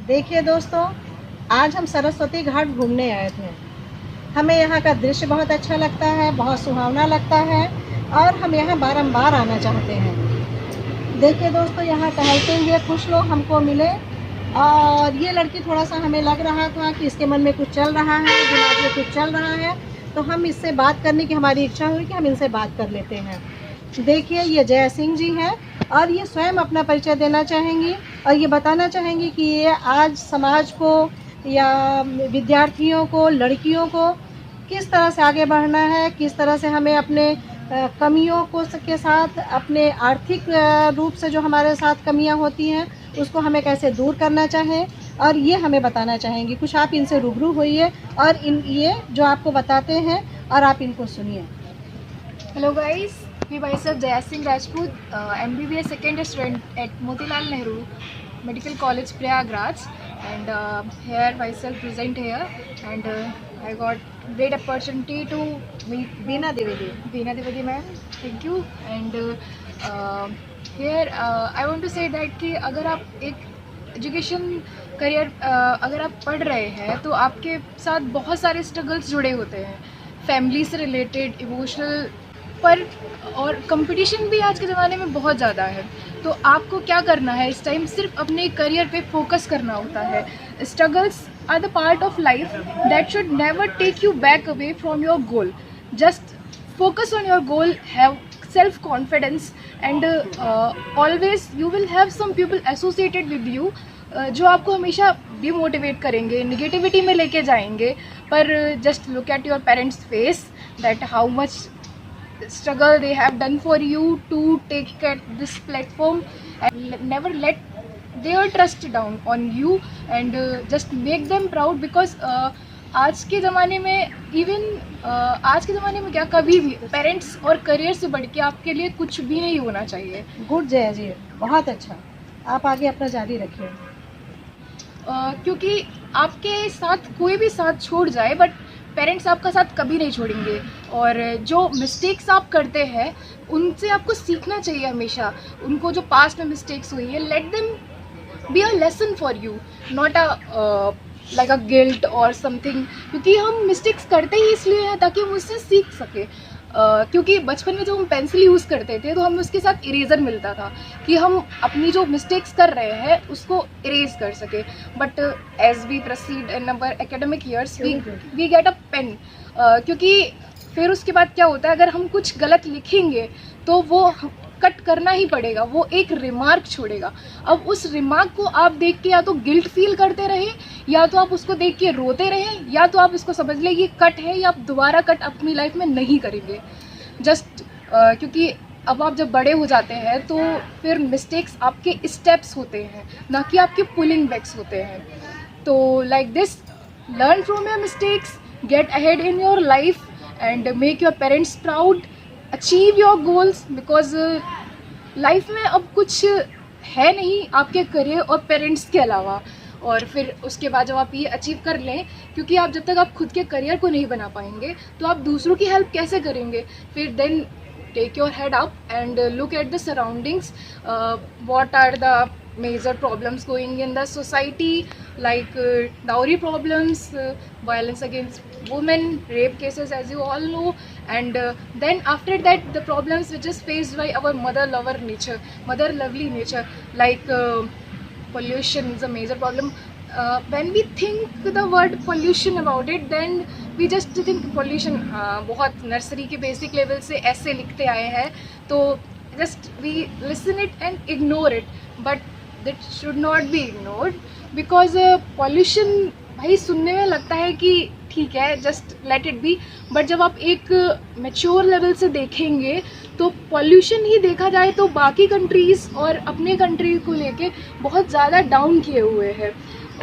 देखिए दोस्तों, आज हम सरस्वती घाट घूमने आए थे। हमें यहाँ का दृश्य बहुत अच्छा लगता है, बहुत सुहावना लगता है और हम यहाँ बारंबार आना चाहते हैं। देखिए दोस्तों, यहाँ टहलते हुए कुछ लोग हमको मिले और ये लड़की थोड़ा-सा हमें लग रहा था कि इसके मन में कुछ चल रहा है, दिमाग में कुछ चल रहा है, तो हम इससे बात करने की हमारी इच्छा हुई कि हम इनसे बात कर लेते हैं। देखिए, ये जय सिंह जी हैं और ये स्वयं अपना परिचय देना चाहेंगी और ये बताना चाहेंगी कि ये आज समाज को या विद्यार्थियों को, लड़कियों को किस तरह से आगे बढ़ना है, किस तरह से हमें अपने कमियों को के साथ अपने आर्थिक रूप से जो हमारे साथ कमियां होती हैं उसको हमें कैसे दूर करना चाहिए और ये हमें बताना चाहेंगी। कुछ आप इनसे रूबरू होइए और ये जो आपको बताते हैं और आप इनको सुनिए। Hello guys, we myself Jaya Singh Rajput, MBBS second year student at Motilal Nehru Medical College Prayagraj, and here myself present here, and I got great opportunity to meet Bina Dwivedi. Veena Dwivedi ma'am. Thank you. And here I want to say that कि अगर आप एक education career अगर आप पढ़ रहे हैं तो आपके साथ बहुत सारे स्ट्रगल्स जुड़े होते हैं, फैमिली से रिलेटेड, इमोशनल पर, और कंपटीशन भी आज के ज़माने में बहुत ज़्यादा है। तो आपको क्या करना है इस टाइम, सिर्फ अपने करियर पे फोकस करना होता है। Struggles are the part of life that should never take you back away from your goal. Just focus on your goal, have self confidence, and always you will have some people associated with you जो आपको हमेशा demotivate करेंगे, negativity में लेके जाएंगे। पर just look at your parents face that how much struggle they have done for you to take at this platform, and never let their trust down on you, and just make them proud, because आज के ज़माने में आज के ज़माने में क्या, कभी भी पेरेंट्स और करियर से बढ़ के आपके लिए कुछ भी नहीं होना चाहिए। गुड जया जी, बहुत अच्छा। आप आगे अपना जारी रखिए। क्योंकि आपके साथ कोई भी साथ छोड़ जाए, बट पेरेंट्स आपका साथ कभी नहीं छोड़ेंगे। और जो मिस्टेक्स आप करते हैं उनसे आपको सीखना चाहिए हमेशा। उनको जो पास्ट में मिस्टेक्स हुई है, let them be a lesson for you, not a like a guilt और समथिंग। क्योंकि हम मिस्टेक्स करते ही इसलिए हैं ताकि हम उससे सीख सके। क्योंकि बचपन में जब हम पेंसिल यूज़ करते थे तो हमें उसके साथ इरेज़र मिलता था कि हम अपनी जो मिस्टेक्स कर रहे हैं उसको इरेज कर सके। But as we proceed in our academic years we get a pain. क्योंकि फिर उसके बाद क्या होता है, अगर हम कुछ गलत लिखेंगे तो वो कट करना ही पड़ेगा, वो एक रिमार्क छोड़ेगा। अब उस रिमार्क को आप देख के या तो गिल्ट फील करते रहे, या तो आप उसको देख के रोते रहे, या तो आप इसको समझ लें ये कट है, या आप दोबारा कट अपनी लाइफ में नहीं करेंगे। जस्ट क्योंकि अब आप जब बड़े हो जाते हैं तो फिर मिस्टेक्स आपके स्टेप्स होते हैं, ना कि आपके पुलिंग बैक्स होते हैं। तो like this, learn from your mistakes, get ahead in your life, and make your parents proud, achieve your goals. Because life में अब कुछ है नहीं आपके करियर और पेरेंट्स के अलावा। और फिर उसके बाद जब आप ये अचीव कर लें, क्योंकि आप जब तक आप खुद के करियर को नहीं बना पाएंगे तो आप दूसरों की हेल्प कैसे करेंगे। फिर then take your head up and look at the surroundings, what are the major problems going in the society, like dowry problems, violence against women, rape cases, as you all know. And then after that, the problems which is faced by our mother lovely nature, like pollution is a major problem. When we think the word pollution about it, then we just think pollution बहुत nursery के basic level से ऐसे लिखते आए हैं, तो just we listen it and ignore it, but that should not be ignored, because pollution भाई सुनने में लगता है कि ठीक है, just let it be, but जब आप एक मैच्योर लेवल से देखेंगे तो पॉल्यूशन ही देखा जाए तो बाकी कंट्रीज़ और अपने कंट्री को लेके बहुत ज़्यादा डाउन किए हुए हैं।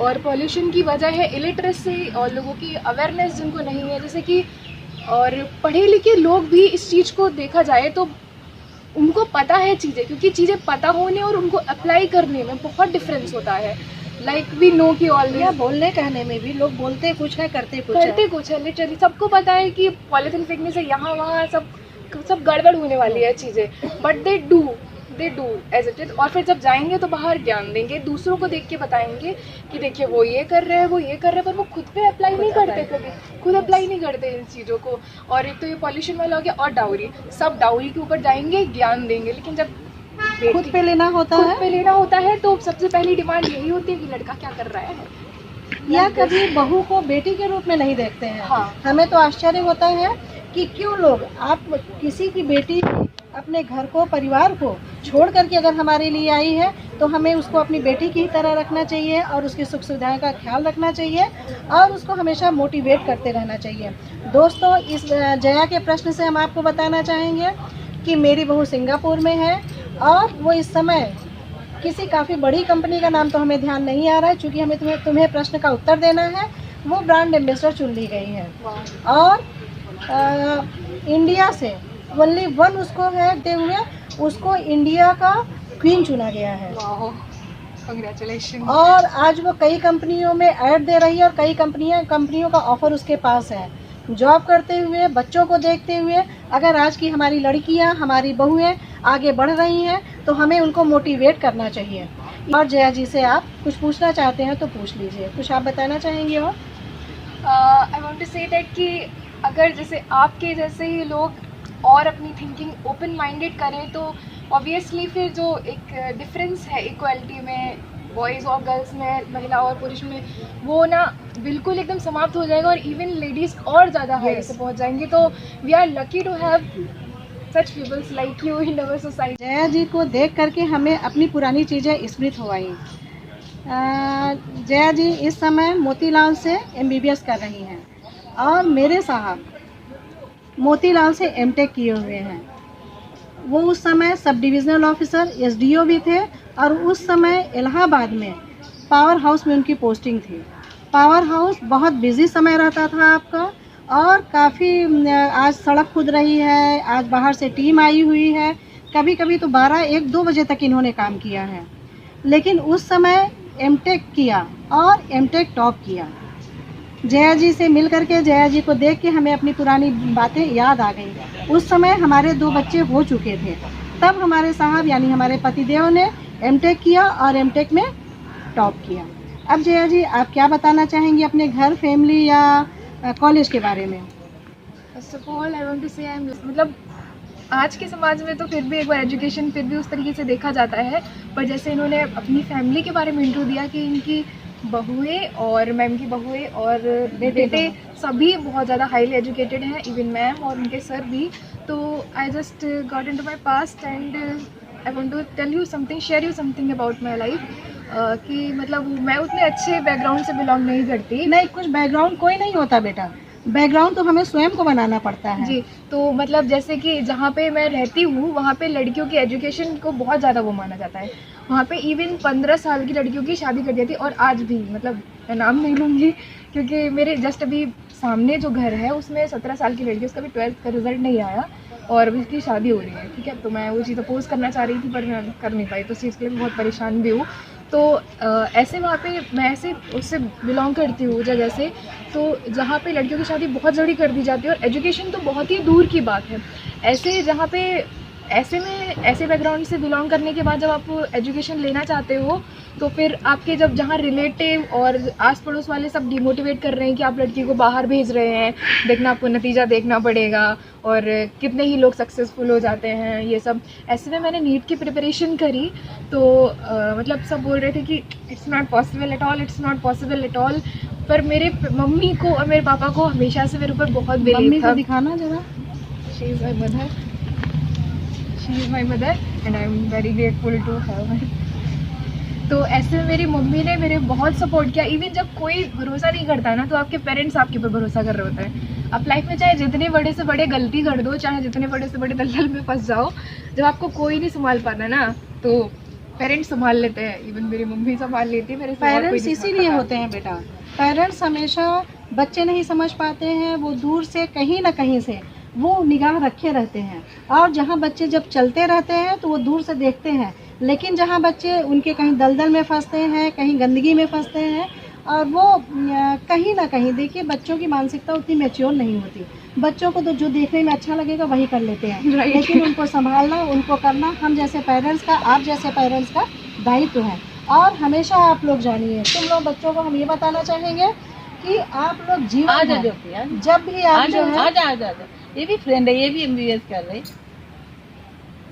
और पॉल्यूशन की वजह है इलिटरेसी और लोगों की अवेयरनेस जिनको नहीं है, जैसे कि, और पढ़े लिखे लोग भी इस चीज़ को देखा जाए तो उनको पता है चीज़ें, क्योंकि चीज़ें पता होने और उनको अप्लाई करने में बहुत डिफरेंस होता है। लाइक वी नो कि ऑलवेज बोलने कहने में भी लोग बोलते कुछ है, करते कुछ है। लिटरली सबको पता है कि पॉलीथिन फेंकने से यहाँ वहाँ सब गड़बड़ होने वाली है चीज़ें, but they do they do as it is, और फिर जब जाएंगे तो बाहर ज्ञान देंगे, दूसरों को देख के बताएंगे कि देखिए वो ये कर रहे हैं, वो ये कर रहे हैं, पर वो खुद पे अप्लाई नहीं करते, कभी खुद अप्लाई नहीं करते इन चीज़ों को। और एक तो ये पॉल्यूशन वाला हो गया, और डाउरी, सब डाउरी के ऊपर जाएंगे, ज्ञान देंगे, लेकिन जब खुद पे लेना होता खुद है पे लेना होता है तो सबसे पहली डिमांड यही होती है कि लड़का क्या कर रहा है, या कभी बहू को बेटी के रूप में नहीं देखते हैं। हाँ। हमें तो आश्चर्य होता है कि क्यों लोग, आप किसी की बेटी अपने घर को, परिवार को छोड़ करके अगर हमारे लिए आई है तो हमें उसको अपनी बेटी की तरह रखना चाहिए और उसकी सुख सुविधाएं का ख्याल रखना चाहिए और उसको हमेशा मोटिवेट करते रहना चाहिए। दोस्तों, इस जया के प्रश्न से हम आपको बताना चाहेंगे कि मेरी बहू सिंगापुर में है और वो इस समय किसी काफ़ी बड़ी कंपनी का नाम तो हमें ध्यान नहीं आ रहा है, क्योंकि हमें तुम्हें प्रश्न का उत्तर देना है, वो ब्रांड एम्बेसडर चुन ली गई है। और इंडिया से ओनली वन उसको है हुए, उसको इंडिया का क्वीन चुना गया है। कंग्रेचुलेशन। और आज वो कई कंपनियों में ऐड दे रही है और कई कंपनियों का ऑफर उसके पास है। जॉब करते हुए, बच्चों को देखते हुए, अगर आज की हमारी लड़कियां, हमारी बहुएं आगे बढ़ रही हैं तो हमें उनको मोटिवेट करना चाहिए। और जया जी से आप कुछ पूछना चाहते हैं तो पूछ लीजिए, कुछ आप बताना चाहेंगे? और I want to say that कि अगर जैसे आपके जैसे ही लोग और अपनी थिंकिंग ओपन माइंडेड करें तो ऑब्वियसली फिर जो एक डिफरेंस है इक्वालिटी में, बॉयज़ और गर्ल्स में, महिला और पुरुष में, वो ना बिल्कुल एकदम समाप्त हो जाएगा और इवन लेडीज़ और ज़्यादा हाई से पहुंच जाएंगी। तो we are lucky to have such peoples like you in our society. Jaya ji को देख करके हमें अपनी पुरानी चीज़ें स्मृत हो आई। जया जी इस समय मोतीलाल से MBBS कर रही हैं और मेरे साहब मोतीलाल से MTech किए हुए हैं। वो उस समय सब डिविजनल ऑफिसर SDO भी थे और उस समय इलाहाबाद में पावर हाउस में उनकी पोस्टिंग थी। पावर हाउस बहुत बिजी समय रहता था आपका, और काफ़ी आज सड़क खुद रही है, आज बाहर से टीम आई हुई है, कभी कभी तो 12, 1, 2 बजे तक इन्होंने काम किया है। लेकिन उस समय MTech किया और MTech टॉप किया। जया जी से मिल करके, जया जी को देख के हमें अपनी पुरानी बातें याद आ गई। उस समय हमारे 2 बच्चे हो चुके थे, तब हमारे साहब यानी हमारे पतिदेव ने MTech किया और MTech में टॉप किया। अब जया जी, आप क्या बताना चाहेंगी अपने घर, फैमिली या कॉलेज के बारे में? First of all I want to say मतलब आज के समाज में तो फिर भी एक बार एजुकेशन फिर भी उस तरीके से देखा जाता है, पर जैसे इन्होंने अपनी फैमिली के बारे में इंट्रो दिया कि इनकी बहुएं और मैम की बहुएं और बेटे सभी बहुत ज़्यादा हाईली एजुकेटेड हैं, इवन मैम और उनके सर भी। तो I just got into my past and I want to tell you something, share you something about my life, कि मतलब मैं उतने अच्छे बैकग्राउंड से बिलोंग नहीं करती। नहीं, कुछ बैकग्राउंड कोई नहीं होता बेटा, बैकग्राउंड तो हमें स्वयं को बनाना पड़ता है। जी, तो मतलब जैसे कि जहाँ पे मैं रहती हूँ वहाँ पे लड़कियों की एजुकेशन को बहुत ज़्यादा वो माना जाता है। वहाँ पे इवन 15 साल की लड़कियों की शादी कर दी थी, और आज भी, मतलब मैं नाम नहीं लूँगी क्योंकि मेरे जस्ट अभी सामने जो घर है उसमें 17 साल की लड़की, उसका भी 12th का रिजल्ट नहीं आया और अभी उसकी शादी हो रही है, ठीक है। तो मैं वो चीज़ अपोज करना चाह रही थी पर मैं कर नहीं पाई, तो उस चीज़ के लिए बहुत परेशान भी हूँ। तो ऐसे वहाँ पे मैं ऐसे उससे बिलोंग करती हूँ जगह से, तो जहाँ पे लड़कियों की शादी बहुत जल्दी कर दी जाती है और एजुकेशन तो बहुत ही दूर की बात है। ऐसे जहाँ पे ऐसे में ऐसे बैकग्राउंड से बिलोंग करने के बाद जब आप एजुकेशन लेना चाहते हो तो फिर आपके जब जहाँ रिलेटिव और आस पड़ोस वाले सब डिमोटिवेट कर रहे हैं कि आप लड़की को बाहर भेज रहे हैं, देखना आपको नतीजा देखना पड़ेगा और कितने ही लोग सक्सेसफुल हो जाते हैं, ये सब। ऐसे में मैंने नीट की प्रिपरेशन करी तो मतलब सब बोल रहे थे कि it's not possible at all, it's not possible at all. पर मेरे मम्मी को और मेरे पापा को हमेशा से मेरे ऊपर बहुत बिलीव था। दिखाना जरा। She is my mother and I am very grateful to have her. तो ऐसे में मेरी मम्मी ने मेरे बहुत सपोर्ट किया। इवन जब कोई भरोसा नहीं करता ना तो आपके पेरेंट्स आपके ऊपर भरोसा कर रहे होते हैं। आप लाइफ में चाहे जितने बड़े से बड़े गलती कर दो, चाहे जितने बड़े से बड़े दलदल में फंस जाओ, जब आपको कोई नहीं संभाल पाता ना तो पेरेंट्स संभाल लेते हैं। इवन मेरी मम्मी संभाल लेती है मेरे। पेरेंट्स इसीलिए होते हैं बेटा, पेरेंट्स हमेशा बच्चे नहीं समझ पाते हैं, वो दूर से कहीं ना कहीं से वो निगाह रखे रहते हैं, और जहाँ बच्चे जब चलते रहते हैं तो वो दूर से देखते हैं, लेकिन जहाँ बच्चे उनके कहीं दलदल में फंसते हैं, कहीं गंदगी में फंसते हैं और वो कहीं ना कहीं देखिए बच्चों की मानसिकता उतनी मैच्योर नहीं होती। बच्चों को तो जो देखने में अच्छा लगेगा वही कर लेते हैं, Right. लेकिन उनको संभालना, उनको करना हम जैसे पेरेंट्स का, आप जैसे पेरेंट्स का दायित्व है। और हमेशा आप लोग जानिए, तुम लोग बच्चों को हम ये बताना चाहेंगे कि आप लोग जीवन है, जब भी आप जो है, ये भी फ्रेंड है, ये भी MBBS कर रही।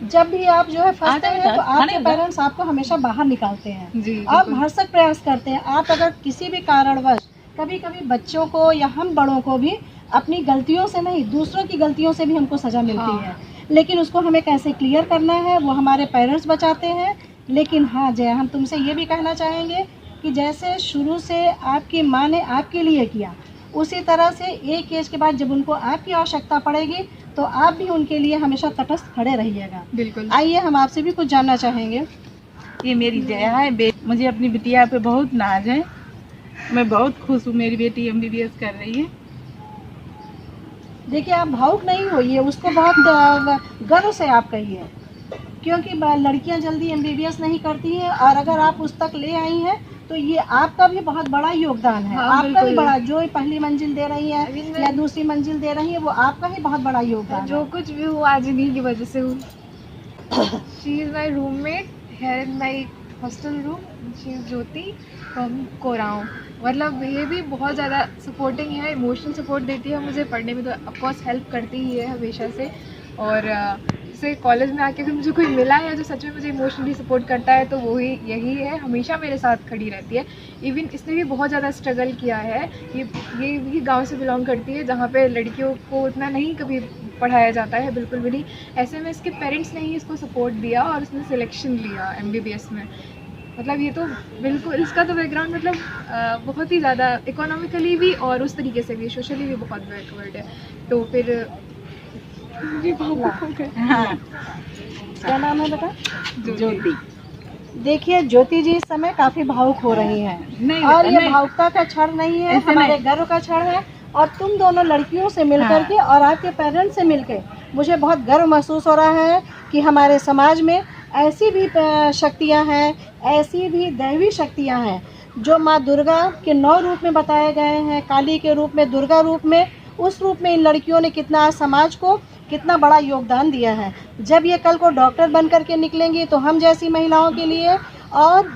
जब भी आप जो है फंसते हैं तो आपके खाने पेरेंट्स आपको हमेशा बाहर निकालते हैं। जी आप बिल्कुल। भरसक प्रयास करते हैं। आप अगर किसी भी कारणवश कभी कभी बच्चों को या हम बड़ों को भी अपनी गलतियों से नहीं, दूसरों की गलतियों से भी हमको सज़ा मिलती हाँ। है, लेकिन उसको हमें कैसे क्लियर करना है वो हमारे पेरेंट्स बचाते हैं। लेकिन हाँ जय, हम तुमसे ये भी कहना चाहेंगे कि जैसे शुरू से आपकी माँ ने आपके लिए किया, उसी तरह से एक एज के बाद जब उनको आपकी आवश्यकता पड़ेगी तो आप भी उनके लिए हमेशा तटस्थ खड़े रहिएगा। बिल्कुल। आइए हम आपसे भी कुछ जानना चाहेंगे। ये मेरी जया है, मुझे अपनी बिटिया पे बहुत नाज है। मैं बहुत खुश हूँ, मेरी बेटी MBBS कर रही है। देखिए आप भावुक नहीं होइए, उसको बहुत गर्व से आप कहिए, क्योंकि लड़कियां जल्दी MBBS नहीं करती हैं, और अगर आप उस तक ले आई हैं तो ये आपका भी बहुत बड़ा योगदान है। हाँ, आपका भी बिल्कुल। बड़ा, जो पहली मंजिल दे रही है अभी मैं- या दूसरी मंजिल दे रही है, वो आपका ही बहुत बड़ा योगदान जो है। कुछ भी हूँ आज इन्हीं की वजह से हूँ। She is my roommate here in my hostel room. She is Jyoti from Koraon. मतलब ये भी बहुत ज़्यादा सपोर्टिंग है, इमोशनल सपोर्ट देती है मुझे। पढ़ने में तो ऑफकोर्स हेल्प करती ही है हमेशा से। और जैसे कॉलेज में आके फिर मुझे कोई मिला है जो सच में मुझे इमोशनली सपोर्ट करता है तो वो ही यही है, हमेशा मेरे साथ खड़ी रहती है। इवन इसने भी बहुत ज़्यादा स्ट्रगल किया है। ये भी गांव से बिलोंग करती है जहाँ पे लड़कियों को उतना नहीं कभी पढ़ाया जाता है, बिल्कुल भी नहीं। ऐसे में इसके पेरेंट्स ने ही इसको सपोर्ट दिया और उसने सिलेक्शन लिया MBBS में। मतलब ये तो बिल्कुल, इसका तो बैकग्राउंड मतलब बहुत ही ज़्यादा इकोनॉमिकली भी और उस तरीके से भी, सोशली भी बहुत बैकवर्ड है। तो फिर ये भावुक हो गए। हाँ, क्या नाम है बेटा? ज्योति। देखिए ज्योति जी इस समय काफी भावुक हो रही हैं, नहीं और बेटा, ये नहीं। भावुकता का क्षण नहीं है, ऐसे हमारे नहीं। गर्व का क्षण है। और तुम दोनों लड़कियों से मिल हाँ। करके और आपके पेरेंट्स से मिलके मुझे बहुत गर्व महसूस हो रहा है कि हमारे समाज में ऐसी भी शक्तियां हैं, ऐसी भी दैवी शक्तियां हैं जो माँ दुर्गा के 9 रूप में बताए गए हैं, काली के रूप में, दुर्गा रूप में। उस रूप में इन लड़कियों ने कितना समाज को कितना बड़ा योगदान दिया है। जब ये कल को डॉक्टर बन करके निकलेंगी तो हम जैसी महिलाओं के लिए और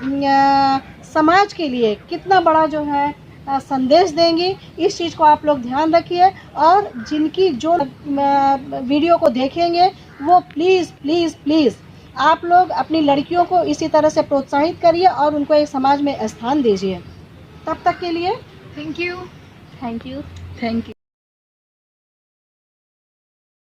समाज के लिए कितना बड़ा जो है संदेश देंगी। इस चीज़ को आप लोग ध्यान रखिए, और जिनकी जो वीडियो को देखेंगे वो प्लीज़ प्लीज़ प्लीज़ आप लोग अपनी लड़कियों को इसी तरह से प्रोत्साहित करिए और उनको एक समाज में स्थान दीजिए। तब तक के लिए थैंक यू। Thank you.